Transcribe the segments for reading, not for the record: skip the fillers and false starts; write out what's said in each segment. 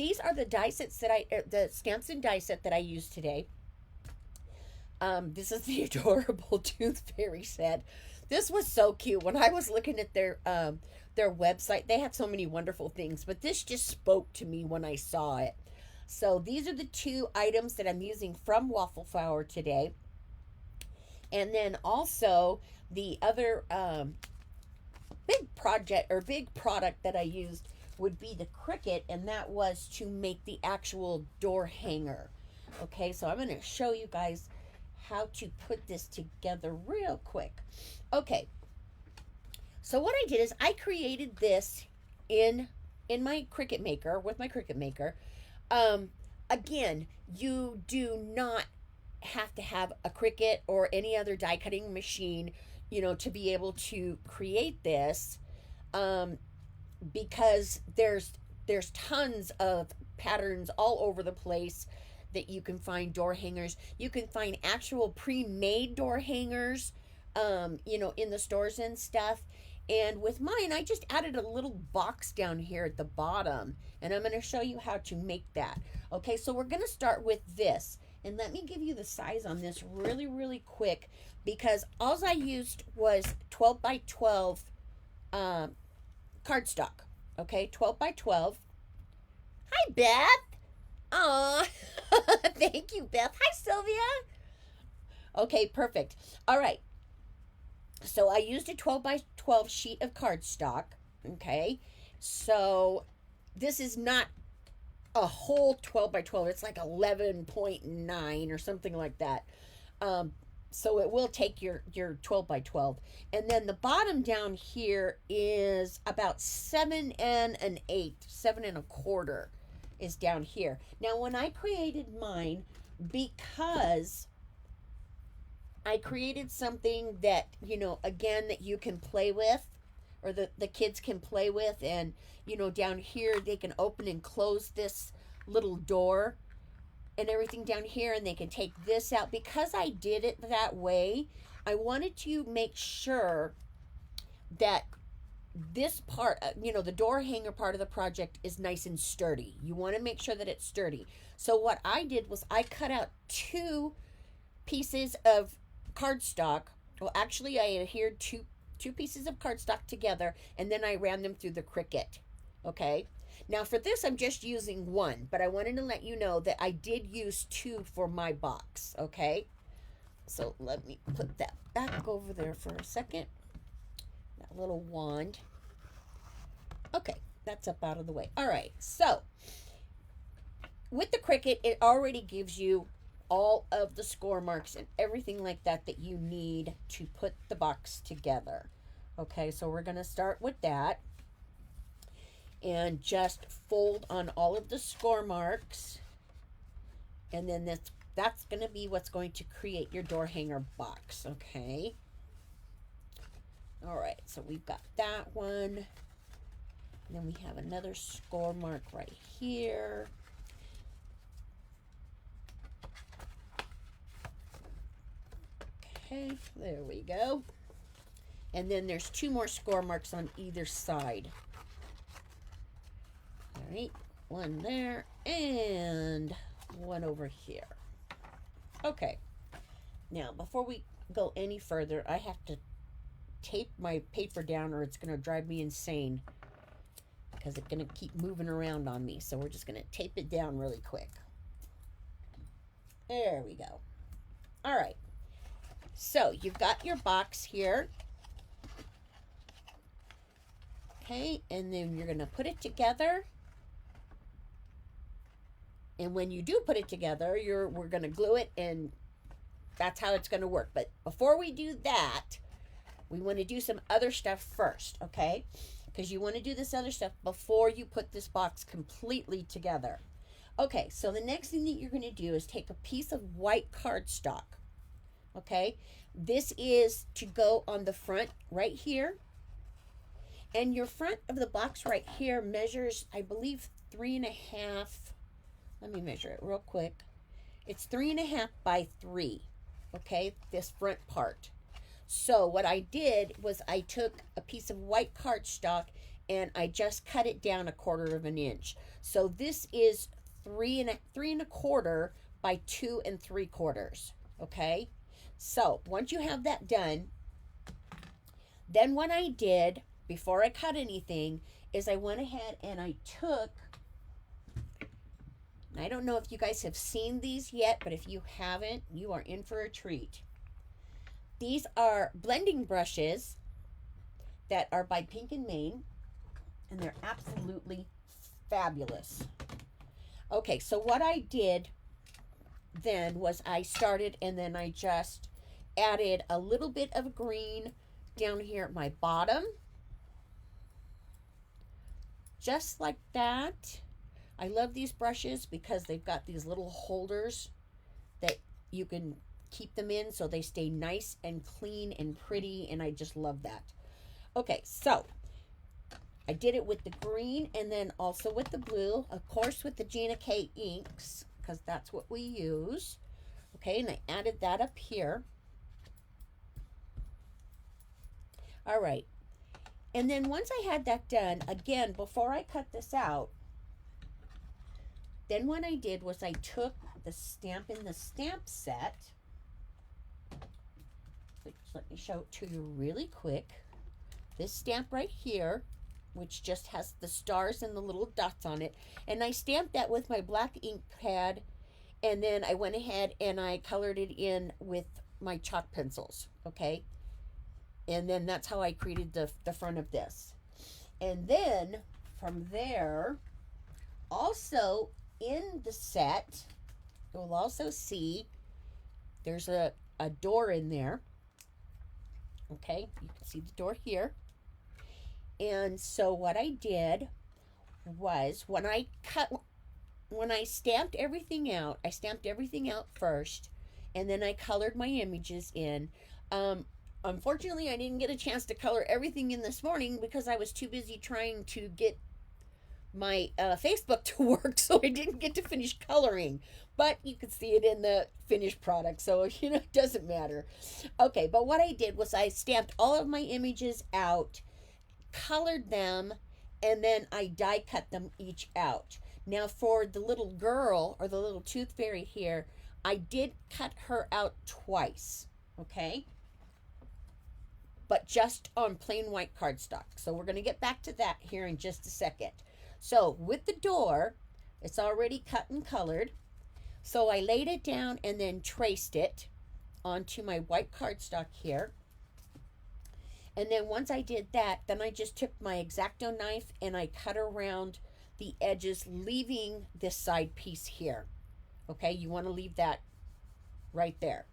these are the die sets that the stamps and die set that I use today. This is the adorable Tooth Fairy set. This was so cute. When I was looking at their website, they have so many wonderful things, but this just spoke to me when I saw it. So these are the two items that I'm using from Waffle Flower today. And then also the other big product that I used would be the Cricut, and that was to make the actual door hanger. Okay, so I'm going to show you guys how to put this together real quick. Okay, so what I did is I created this in my Cricut Maker, with my Cricut Maker. Again, you do not have to have a Cricut or any other die cutting machine, to be able to create this, because there's tons of patterns all over the place that you can find door hangers. You can find actual pre-made door hangers, in the stores and stuff. And with mine, I just added a little box down here at the bottom, and I'm going to show you how to make that. Okay, so we're going to start with this. And let me give you the size on this really, really quick, because all I used was 12 by 12 cardstock. Okay, 12 by 12. Hi, Beth. Aw, thank you, Beth. Hi, Sylvia. Okay, perfect. All right. So I used a 12 by 12 sheet of cardstock. Okay, so this is not a whole 12 by 12. It's like 11.9 or something like that. So it will take your 12 by 12. And then the bottom down here is about 7 1/8, 7 1/4 is down here. Now, when I created mine, because I created something that, again, that you can play with, or the kids can play with, and, down here they can open and close this little door and everything down here, and they can take this out. Because I did it that way, I wanted to make sure that this part, the door hanger part of the project is nice and sturdy. You want to make sure that it's sturdy. So what I did was I cut out 2 pieces of cardstock. Well, actually, I adhered two pieces of cardstock together, and then I ran them through the Cricut. Okay, now for this I'm just using 1, but I wanted to let you know that I did use 2 for my box. Okay, so let me put that back over there for a second, that little wand. Okay, that's up out of the way. All right, so with the Cricut, it already gives you all of the score marks and everything like that that you need to put the box together. Okay, so we're going to start with that. And just fold on all of the score marks. And then that's going to be what's going to create your door hanger box. Okay. All right, so we've got that one. And then we have another score mark right here. Okay, there we go. And then there's 2 more score marks on either side. All right, 1 there and 1 over here. Okay, now before we go any further, I have to tape my paper down or it's going to drive me insane, because it's going to keep moving around on me. So we're just going to tape it down really quick. There we go. All right. So you've got your box here. Okay, and then you're going to put it together. And when you do put it together, we're going to glue it, and that's how it's going to work. But before we do that, we want to do some other stuff first, okay? Because you want to do this other stuff before you put this box completely together. Okay, so the next thing that you're going to do is take a piece of white cardstock. Okay, this is to go on the front right here. And your front of the box right here measures, I believe, 3.5. Let me measure it real quick. It's 3.5 by 3. Okay, this front part. So what I did was I took a piece of white cardstock and I just cut it down 1/4 of an inch. So this is 3 1/4 by 2 3/4. Okay, so once you have that done, then what I did before I cut anything is I went ahead and I took, I don't know if you guys have seen these yet, but if you haven't, you are in for a treat. These are blending brushes that are by Pink and Main, and they're absolutely fabulous. Okay, so what I did then was I started, and then I just added a little bit of green down here at my bottom, just like that. I love these brushes because they've got these little holders that you can keep them in so they stay nice and clean and pretty, and I just love that. Okay, so I did it with the green and then also with the blue, of course with the Gina K inks, because that's what we use. Okay, and I added that up here. All right, and then once I had that done, again, before I cut this out, then what I did was I took the stamp in the stamp set. Just let me show it to you really quick. This stamp right here, which just has the stars and the little dots on it, and I stamped that with my black ink pad, and then I went ahead and I colored it in with my chalk pencils. Okay, and then that's how I created the front of this. And then from there, also in the set, you'll also see there's a door in there. Okay, you can see the door here. And so what I did was when I stamped everything out, I stamped everything out first, and then I colored my images in. Unfortunately, I didn't get a chance to color everything in this morning because I was too busy trying to get my Facebook to work, so I didn't get to finish coloring. But you can see it in the finished product, so it doesn't matter. Okay, but what I did was I stamped all of my images out, colored them, and then I die cut them each out. Now for the little girl, or the little tooth fairy here, I did cut her out twice. Okay, but just on plain white cardstock. So we're going to get back to that here in just a second. So with the door, it's already cut and colored. So I laid it down and then traced it onto my white cardstock here. And then once I did that, then I just took my X-Acto knife and I cut around the edges, leaving this side piece here. Okay, you want to leave that right there.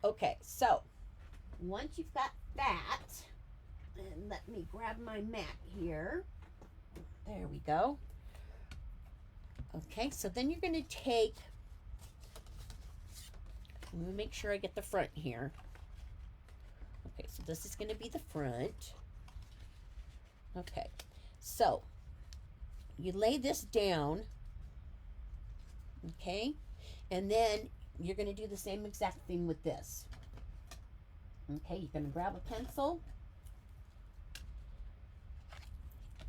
Okay, so once you've got that, and let me grab my mat here. There we go. Okay, so then you're going to take, let me make sure I get the front here. Okay, so this is going to be the front. Okay, so you lay this down, okay, and then you're going to do the same exact thing with this. Okay, you're going to grab a pencil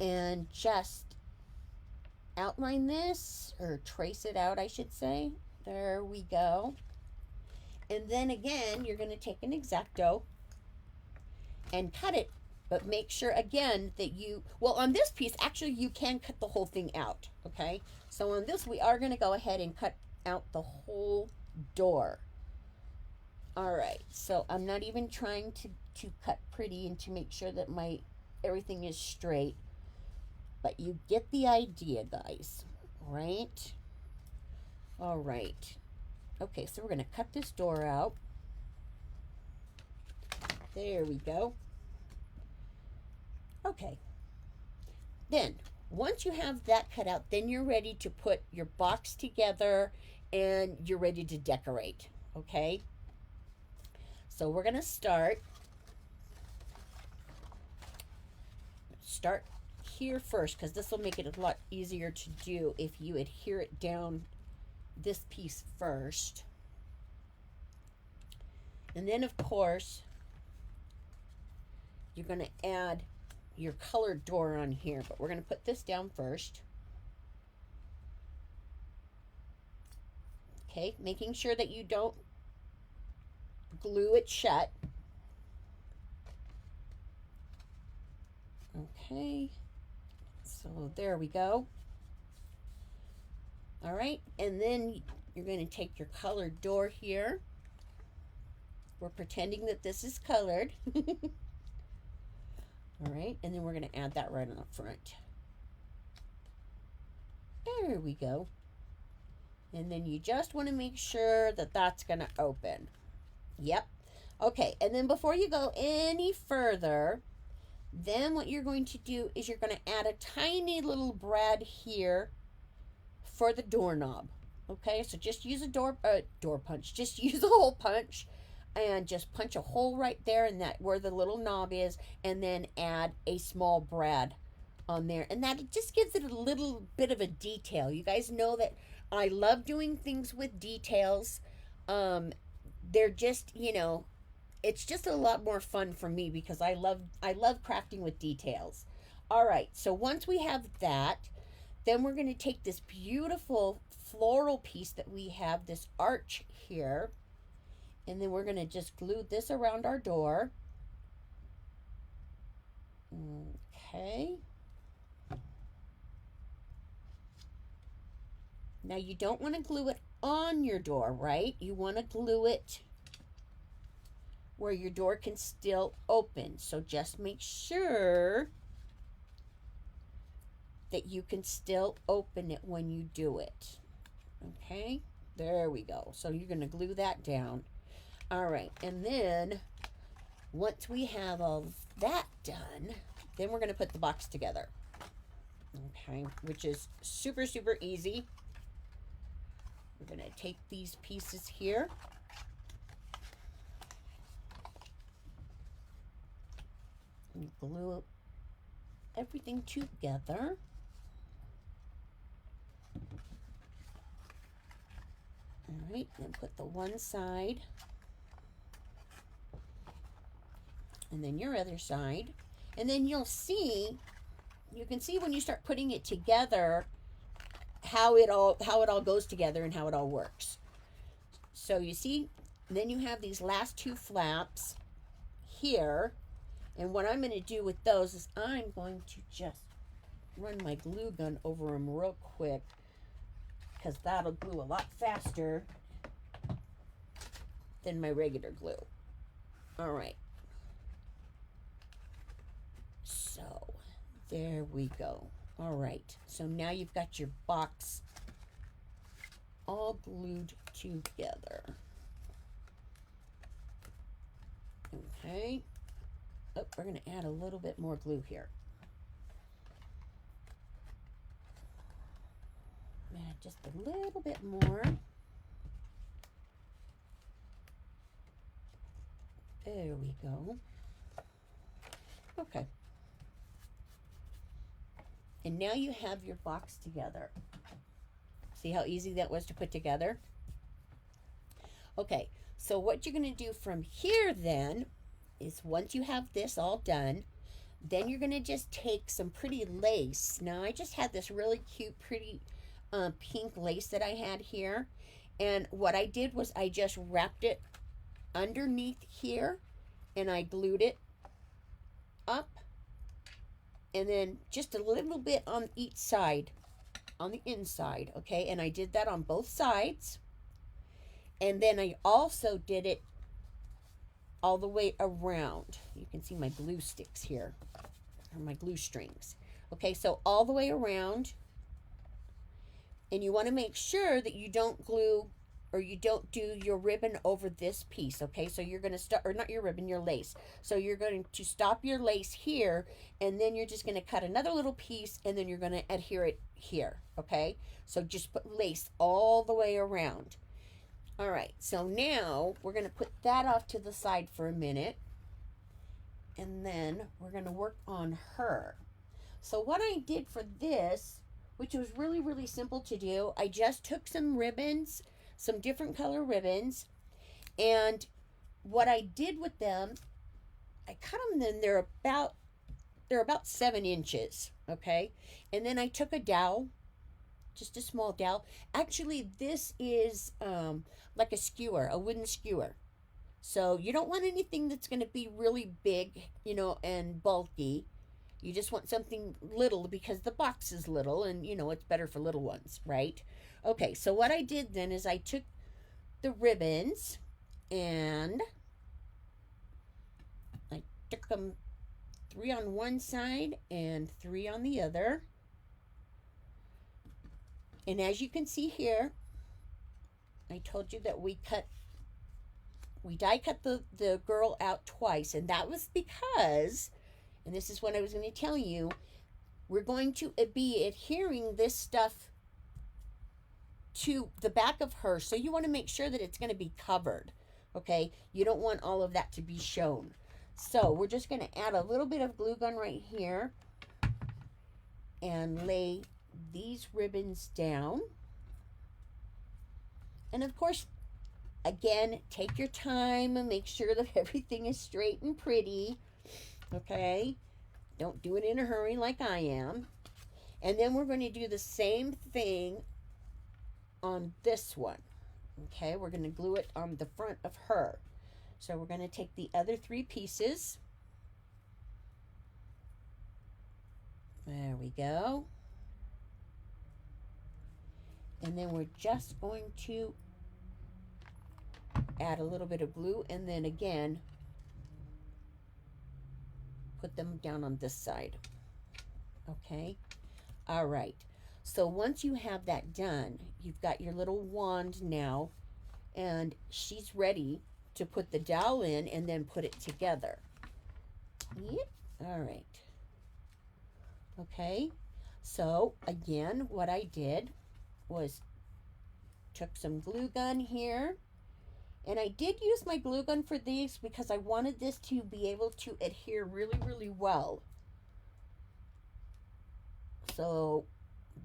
and just outline this, or trace it out, I should say. There we go. And then again, you're going to take an X-Acto and cut it, but make sure again that you, well, on this piece, actually you can cut the whole thing out. Okay, so on this, we are going to go ahead and cut out the whole door. All right, so I'm not even trying to cut pretty and to make sure that my everything is straight, but you get the idea, guys, right? All right. Okay, so we're going to cut this door out. There we go. Okay. Then, once you have that cut out, then you're ready to put your box together and you're ready to decorate, okay? So we're going to start here first, because this will make it a lot easier to do if you adhere it down this piece first. And then, of course, you're going to add your colored door on here, but we're going to put this down first. Okay, making sure that you don't glue it shut. Okay, so there we go. All right, and then you're going to take your colored door here. We're pretending that this is colored. All right, and then we're going to add that right on the front. There we go. And then you just want to make sure that that's going to open. Yep. Okay, and then before you go any further, then what you're going to do is you're going to add a tiny little brad here for the doorknob. Okay, so just use a door punch. Just use a hole punch and just punch a hole right there in that where the little knob is, and then add a small brad on there, and that just gives it a little bit of a detail. You guys know that I love doing things with details. They're just, you know, it's just a lot more fun for me because I love crafting with details. All right, so once we have that, then we're going to take this beautiful floral piece that we have, this arch here, and then we're going to just glue this around our door. Okay. Now you don't want to glue it on your door, right? You want to glue it where your door can still open. So just make sure that you can still open it when you do it. Okay, there we go. So you're going to glue that down. All right, and then once we have all that done, then we're going to put the box together. Okay, which is super, super easy. We're going to take these pieces here. And glue everything together. All right, then put the one side. And then your other side. And then you can see when you start putting it together how it all goes together and how it all works. So you see, then you have these last two flaps here, and what I'm going to do with those is I'm going to just run my glue gun over them real quick, because that'll glue a lot faster than my regular glue. All right. So there we go. All right, so now you've got your box all glued together. Okay. Oh, we're going to add a little bit more glue here. Add just a little bit more. There we go. Okay. And now you have your box together. See how easy that was to put together? Okay, so what you're going to do from here then is once you have this all done, then you're going to just take some pretty lace. Now I just had this really cute, pretty pink lace that I had here. And what I did was I just wrapped it underneath here and I glued it up. And then just a little bit on each side, on the inside, okay? And I did that on both sides. And then I also did it all the way around. You can see my glue sticks here, or my glue strings. Okay, so all the way around. And you want to make sure that you don't glue or you don't do your ribbon over this piece, okay? So you're going to start, or not your ribbon, your lace. So you're going to stop your lace here, and then you're just going to cut another little piece, and then you're going to adhere it here, okay? So just put lace all the way around. All right, so now we're going to put that off to the side for a minute, and then we're going to work on her. So what I did for this, which was really, really simple to do, I just took some ribbons, some different color ribbons, and what I did with them, I cut them, then they're they're about 7 inches, okay? And then I took a dowel, just a small dowel. Actually, this is like a skewer, a wooden skewer. So you don't want anything that's going to be really big, and bulky. You just want something little because the box is little and, it's better for little ones, right? Okay, so what I did then is I took the ribbons and I took them 3 on one side and 3 on the other. And as you can see here, I told you that we die cut the girl out twice, and that was because, and this is what I was going to tell you, we're going to be adhering this stuff to the back of her, so you want to make sure that it's going to be covered, okay? You don't want all of that to be shown. So we're just going to add a little bit of glue gun right here and lay these ribbons down. And of course, again, take your time and make sure that everything is straight and pretty, okay? Don't do it in a hurry like I am. And then we're going to do the same thing on this one, okay? We're going to glue it on the front of her. So we're going to take the other 3 pieces. There we go. And then we're just going to add a little bit of glue and then again put them down on this side. Okay, all right, so once you have that done, you've got your little wand now, and she's ready to put the dowel in and then put it together. Yep. All right, okay, so again what I did was took some glue gun here. And I did use my glue gun for these because I wanted this to be able to adhere really, really well. So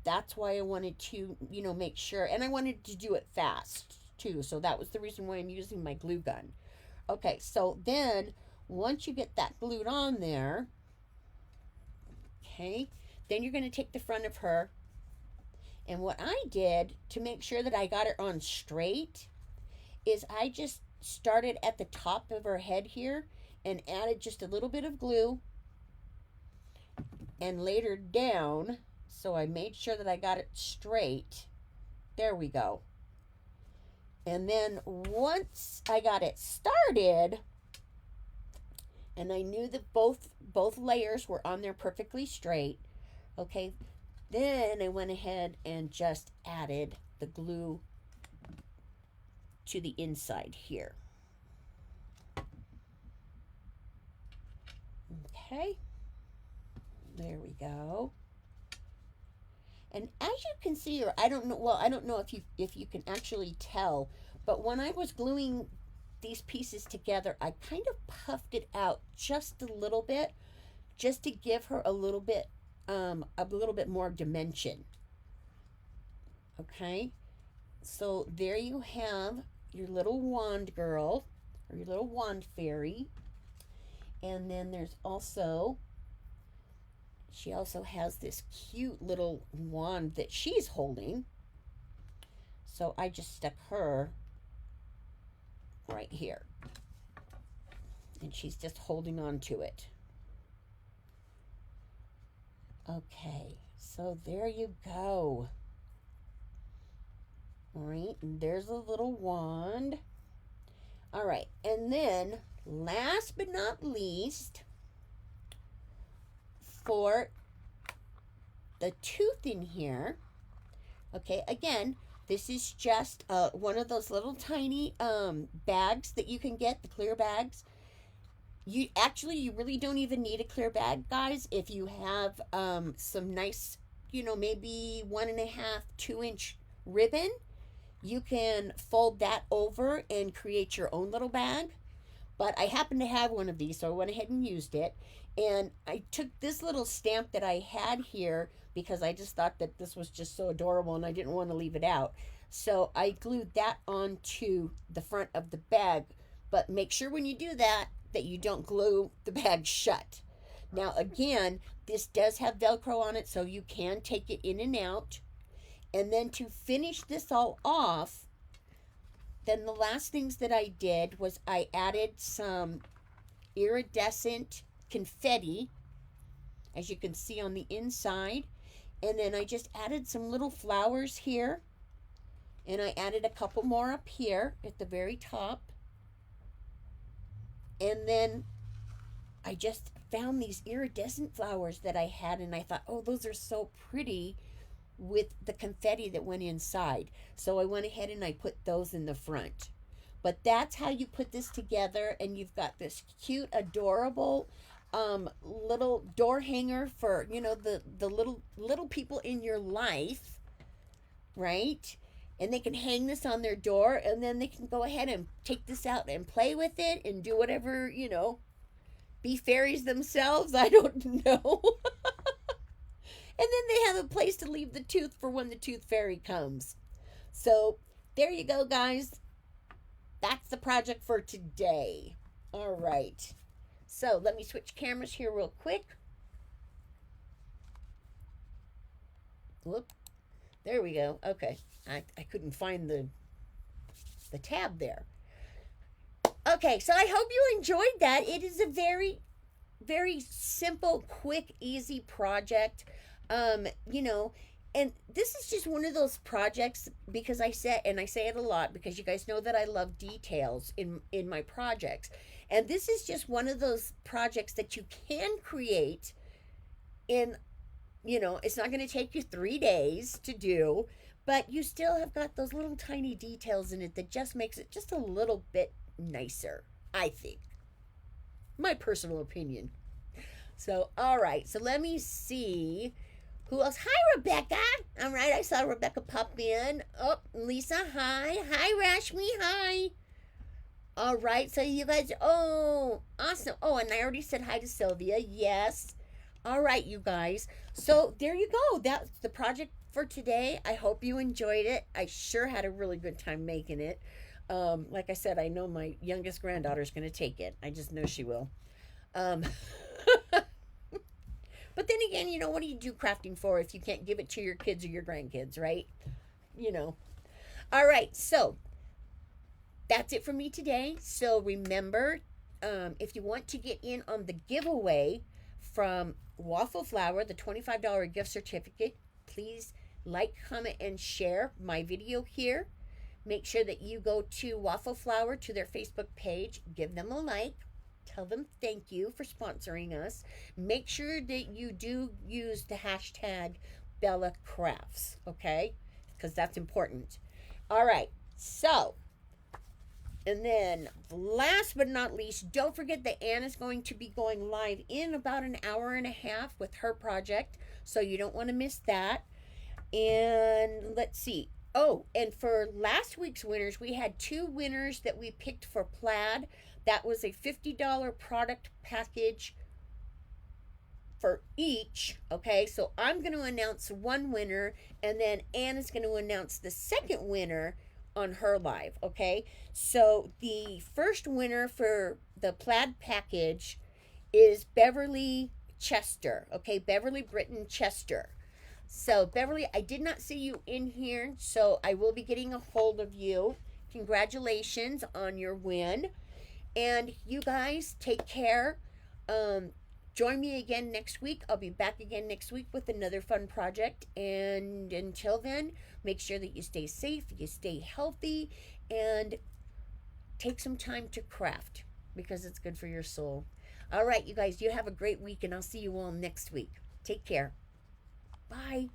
that's why I wanted to, make sure. And I wanted to do it fast too. So that was the reason why I'm using my glue gun. Okay, so then once you get that glued on there, okay, then you're going to take the front of her. And what I did to make sure that I got it on straight is I just started at the top of her head here and added just a little bit of glue and laid her down, so I made sure that I got it straight. There we go. And then once I got it started and I knew that both layers were on there perfectly straight, okay, then I went ahead and just added the glue to the inside here. Okay, there we go. And as you can see, or I don't know if you can actually tell, but when I was gluing these pieces together, I kind of puffed it out just a little bit, just to give her a little bit more dimension. Okay, so there you have your little wand girl, or your little wand fairy. And then there's also, she also has this cute little wand that she's holding. So I just stuck her right here, and she's just holding on to it. Okay, so there you go. All right, and there's a little wand. All right, and then last but not least, for the tooth in here, okay, again, this is just one of those little tiny bags that you can get, the clear bags. You really don't even need a clear bag, guys. If you have some nice, maybe 1.5, 2-inch ribbon, you can fold that over and create your own little bag. But I happen to have one of these, so I went ahead and used it. And I took this little stamp that I had here because I just thought that this was just so adorable and I didn't want to leave it out. So I glued that onto the front of the bag. But make sure when you do that you don't glue the bag shut. Now, again, this does have Velcro on it, so you can take it in and out. And then to finish this all off, then the last things that I did was I added some iridescent confetti, as you can see on the inside. And then I just added some little flowers here. And I added a couple more up here at the very top. And then I just found these iridescent flowers that I had, and I thought, oh, those are so pretty with the confetti that went inside. So I went ahead and I put those in the front. But that's how you put this together, and you've got this cute, adorable little door hanger for, you know, the little people in your life, right? And they can hang this on their door, and then they can go ahead and take this out and play with it and do whatever, you know, be fairies themselves. I don't know. And then they have a place to leave the tooth for when the tooth fairy comes. So there you go, guys. That's the project for today. All right. So let me switch cameras here real quick. Whoop. There we go. Okay. I couldn't find the tab there. Okay, so I hope you enjoyed that. It is a very, very simple, quick, easy project. You know, and this is just one of those projects, because I say it a lot, because you guys know that I love details in my projects. And this is just one of those projects that you can create in, you know, it's not going to take you 3 days to do, but you still have got those little tiny details in it that just makes it just a little bit nicer, I think. My personal opinion. So, all right. So let me see who else. Hi, Rebecca. All right. I saw Rebecca pop in. Oh, Lisa. Hi. Hi, Rashmi. Hi. All right. So you guys. Oh, awesome. Oh, and I already said hi to Sylvia. Yes. All right, you guys. So there you go. That's the project for today. I hope you enjoyed it. I sure had a really good time making it. Like I said, I know my youngest granddaughter's going to take it. I just know she will. But then again, you know, what do you do crafting for if you can't give it to your kids or your grandkids, right? You know. All right, so that's it for me today. So remember, if you want to get in on the giveaway from Waffle Flower, the $25 gift certificate, please like, comment, and share my video here. Make sure that you go to Waffle Flower, to their Facebook page, give them a like, tell them thank you for sponsoring us. Make sure that you do use the hashtag Bella Crafts, okay? Because that's important. All right, so, and then last but not least, don't forget that Anna's going to be going live in about an hour and a half with her project, so you don't want to miss that. And let's see. Oh, and for last week's winners, we had 2 winners that we picked for plaid. That was a $50 product package for each. Okay, so I'm going to announce one winner, and then Anna's going to announce the second winner on her live. Okay, so the first winner for the plaid package is Beverly Chester. Okay, Beverly Britton Chester. So, Beverly, I did not see you in here, so I will be getting a hold of you. Congratulations on your win. And you guys, take care. Join me again next week. I'll be back again next week with another fun project. And until then, make sure that you stay safe, you stay healthy, and take some time to craft, because it's good for your soul. All right, you guys, you have a great week, and I'll see you all next week. Take care. Bye.